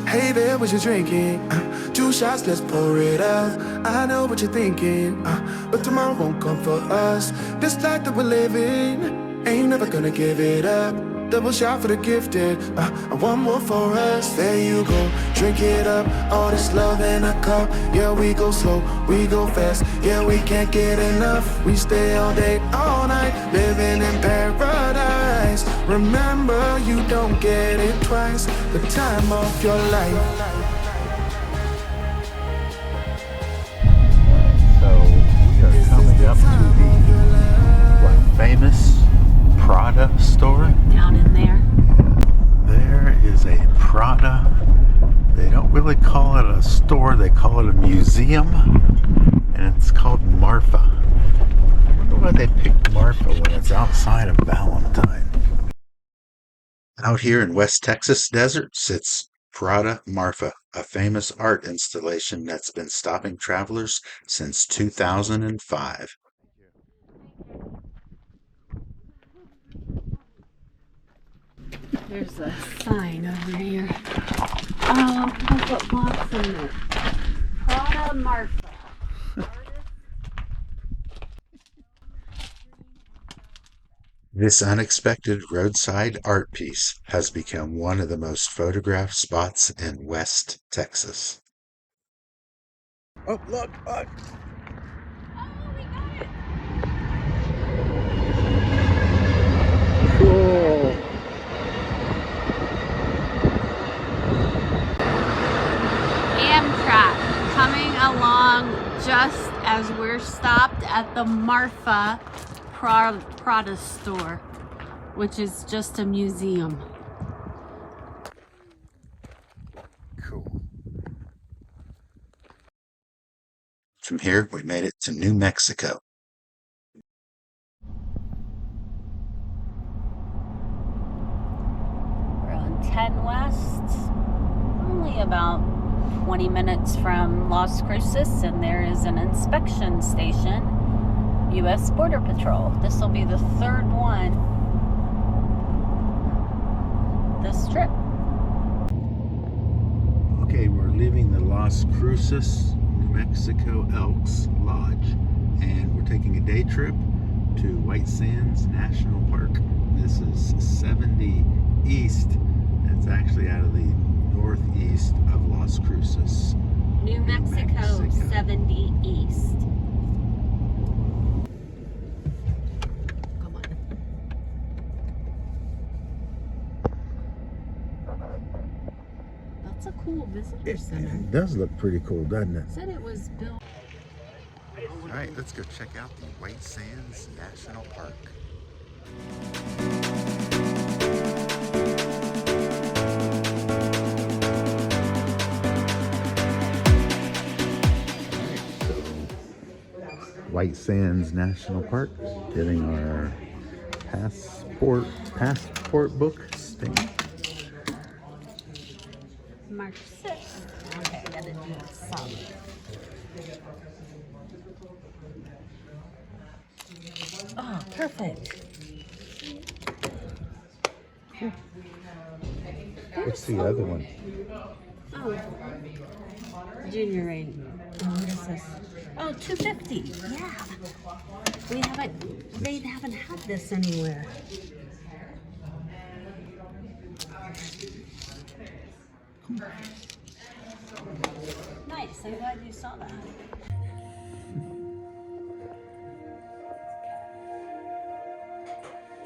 Hey there, what you drinking? 2 shots, let's pour it out. I know what you're thinking, but tomorrow won't come for us. This life that we're living, ain't never gonna give it up. Double shot for the gifted, and one more for us. There you go, drink it up. All this love in a cup. Yeah, we go slow, we go fast. Yeah, we can't get enough. We stay all day, all night, living in paradise. Remember, you don't get it twice. The time of your life. So we are coming up to the famous PRADA store. Down in there. There is a PRADA. They don't really call it a store, they call it a museum. And it's called Marfa. I wonder why they picked Marfa when it's outside of Valentine. Out here in West Texas desert sits PRADA Marfa, a famous art installation that's been stopping travelers since 2005. There's a sign over here. Look what box in there. PRADA Marfa. This unexpected roadside art piece has become one of the most photographed spots in West Texas. Oh, look, look! Oh, we got it! Cool! Amtrak coming along just as we're stopped at the Marfa PRADA store, which is just a museum. Cool. From here, we made it to New Mexico. We're on 10 West, only about 20 minutes from Las Cruces, and there is an inspection station, U.S. Border Patrol. This will be the third one this trip. Okay, we're leaving the Las Cruces, New Mexico Elks Lodge, and we're taking a day trip to White Sands National Park. This is 70 East. That's actually out of the northeast of Las Cruces. New Mexico, 70 East. Come on. That's a cool visitor center. It does look pretty cool, doesn't it? Said it was built. All right, let's go check out the White Sands National Park. White Sands National Park, getting our passport book stamp. March 6th. Okay, I gotta do some. Oh, perfect. What's the other one? Oh, junior rating. Oh, what is this? Oh, $2.50. Yeah. They haven't had this anywhere. Nice. I'm glad you saw that.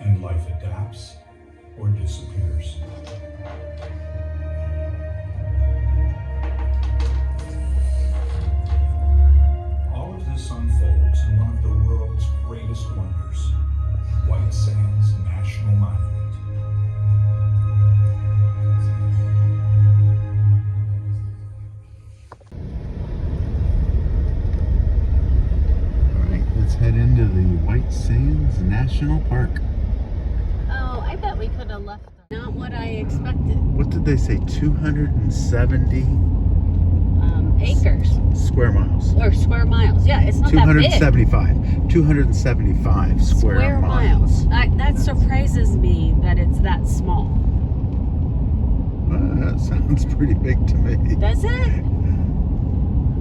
And life adapts or disappears. All of this unfolds in one of the world's greatest wonders, White Sands National Monument. All right, let's head into the White Sands National Park. Oh, I bet we could have left. Not what I expected. What did they say? 270 Acres. square miles. Or square miles. Yeah, it's not that big. 275 square miles. That surprises me that it's that small. That sounds sounds pretty big to me. Does it?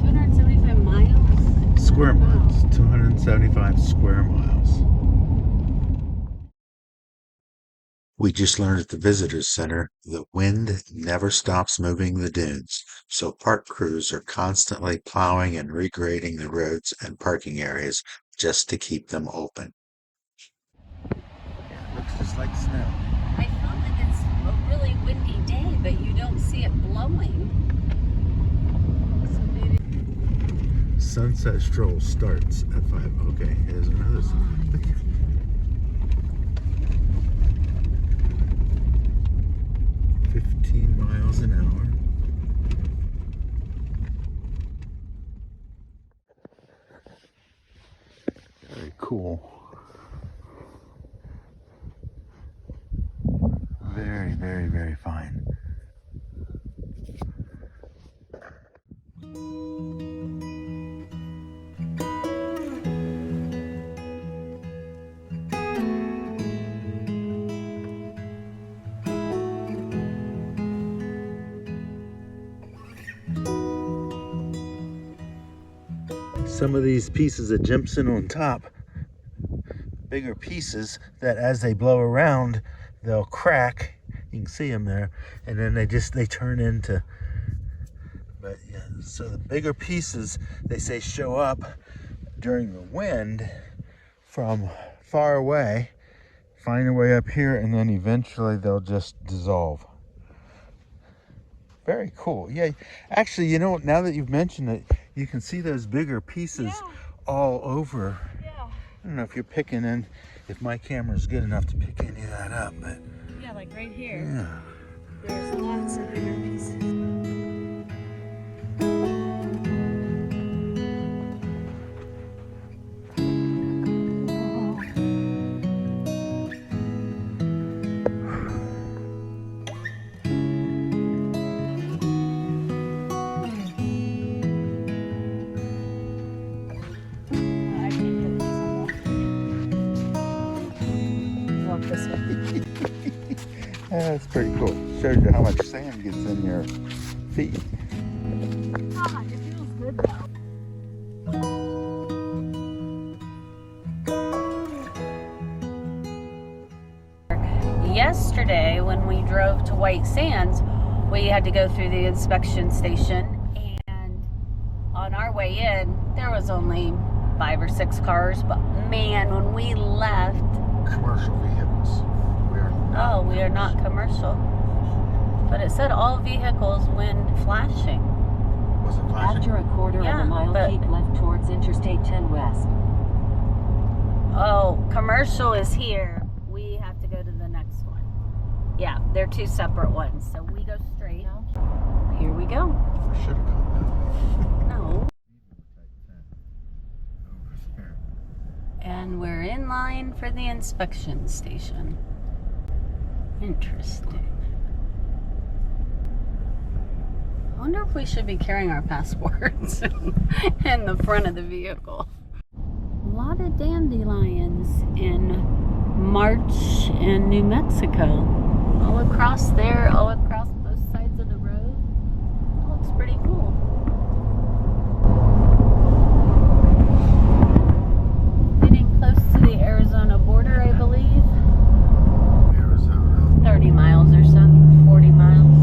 275 miles? Square miles. 275 square miles. We just learned at the Visitors Center that wind never stops moving the dunes, so park crews are constantly plowing and regrading the roads and parking areas just to keep them open. Yeah, it looks just like snow. I felt like it's a really windy day, but you don't see it blowing. So maybe... Sunset stroll starts at 5. Okay, here's another. Look here. 15 miles an hour. Very cool. Very, very, very fine. Some of these pieces of gypsum on top, bigger pieces that as they blow around, they'll crack. You can see them there, and then they turn into, but yeah, so the bigger pieces, they say, show up during the wind from far away, find their way up here, and then eventually they'll just dissolve. Very cool. Yeah, actually, you know, now that you've mentioned it, you can see those bigger pieces all over. Yeah. I don't know if you're picking in, if my camera's good enough to pick any of that up, but Yeah, like right here. yeah. There's lots of bigger pieces. This way. That's pretty cool. Shows you how much sand gets in your feet. Ah, it feels good though. Yesterday, when we drove to White Sands, we had to go through the inspection station, and on our way in, there was only 5 or 6 cars, but man, when we left, Commercial vehicles. we are not commercial. But it said all vehicles when flashing. Was it flashing? After a quarter of a mile, keep left towards Interstate 10 West. Oh, commercial is here. We have to go to the next one. Yeah, they're 2 separate ones. So we go straight. Here we go. I should have gone that way. No. And we're in line for the inspection station. Interesting. I wonder if we should be carrying our passports in the front of the vehicle. A lot of dandelions in March in New Mexico. All across there, all across both sides of the road. It looks pretty cool. Getting close to the Arizona border, I believe. Arizona. 30 miles or so, 40 miles.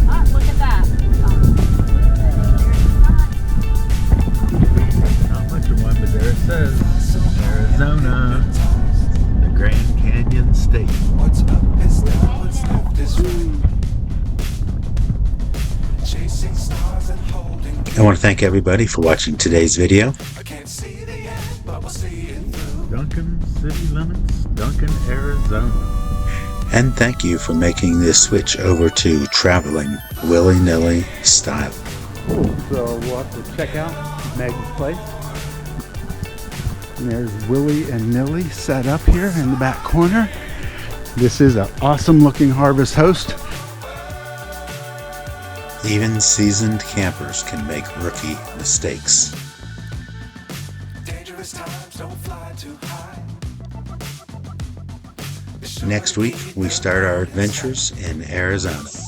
Ah, look at that. Not much of one, but there it says Arizona, the Grand Canyon State. What's up is down, what's left is right. Chasing stars and holding. I want to thank everybody for watching today's video. I can't see the end, but we'll see it through. Duncan City Limits, Duncan, Arizona. And thank you for making this switch over to traveling willy-nilly style. Cool, so we'll have to check out Meg's place. And there's Willie and Nilly set up here in the back corner. This is an awesome looking Harvest Host. Even seasoned campers can make rookie mistakes. Next week, we start our adventures in Arizona.